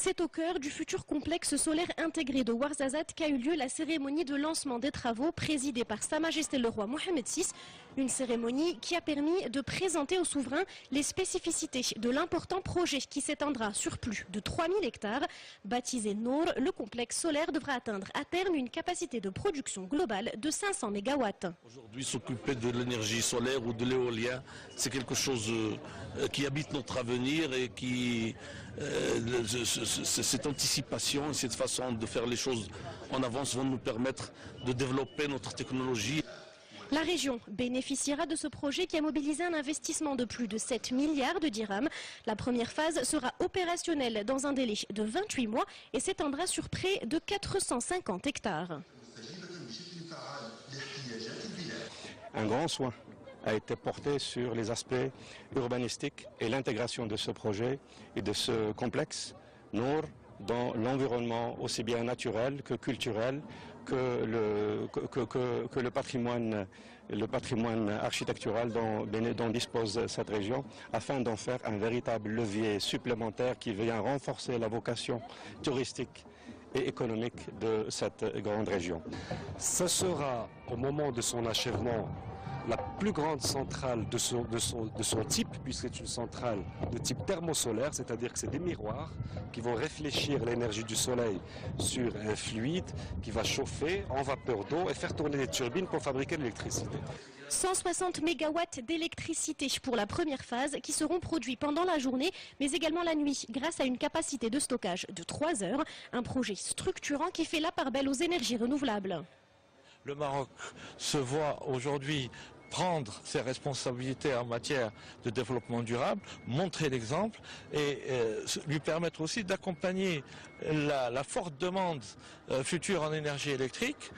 C'est au cœur du futur complexe solaire intégré de Ouarzazate qu'a eu lieu la cérémonie de lancement des travaux présidée par Sa Majesté le roi Mohamed VI. Une cérémonie qui a permis de présenter au souverain les spécificités de l'important projet qui s'étendra sur plus de 3000 hectares. Baptisé Nour, le complexe solaire devra atteindre à terme une capacité de production globale de 500 MW. Aujourd'hui, s'occuper de l'énergie solaire ou de l'éolien, c'est quelque chose qui habite notre avenir et qui... cette anticipation et cette façon de faire les choses en avance vont nous permettre de développer notre technologie. La région bénéficiera de ce projet qui a mobilisé un investissement de plus de 7 milliards de dirhams. La première phase sera opérationnelle dans un délai de 28 mois et s'étendra sur près de 450 hectares. Un grand soin a été porté sur les aspects urbanistiques et l'intégration de ce projet et de ce complexe Nour dans l'environnement aussi bien naturel que culturel que le patrimoine architectural dont dispose cette région, afin d'en faire un véritable levier supplémentaire qui vient renforcer la vocation touristique et économique de cette grande région. Ce sera, au moment de son achèvement, la plus grande centrale de son type, puisque c'est une centrale de type thermosolaire, c'est-à-dire que c'est des miroirs qui vont réfléchir l'énergie du soleil sur un fluide qui va chauffer en vapeur d'eau et faire tourner des turbines pour fabriquer de l'électricité. 160 MW d'électricité pour la première phase qui seront produits pendant la journée mais également la nuit grâce à une capacité de stockage de 3 heures. Un projet structurant qui fait la part belle aux énergies renouvelables. Le Maroc se voit aujourd'hui prendre ses responsabilités en matière de développement durable, montrer l'exemple et lui permettre aussi d'accompagner la forte demande future en énergie électrique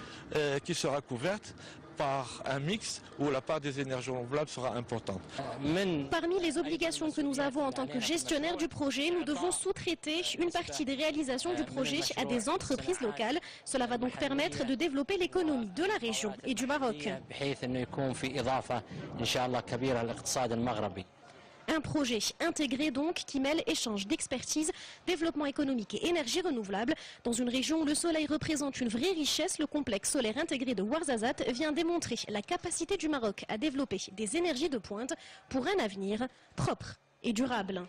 qui sera couverte par un mix où la part des énergies renouvelables sera importante. Parmi les obligations que nous avons en tant que gestionnaire du projet, nous devons sous-traiter une partie des réalisations du projet à des entreprises locales. Cela va donc permettre de développer l'économie de la région et du Maroc. Un projet intégré donc qui mêle échange d'expertise, développement économique et énergie renouvelable. Dans une région où le soleil représente une vraie richesse, le complexe solaire intégré de Ouarzazate vient démontrer la capacité du Maroc à développer des énergies de pointe pour un avenir propre et durable.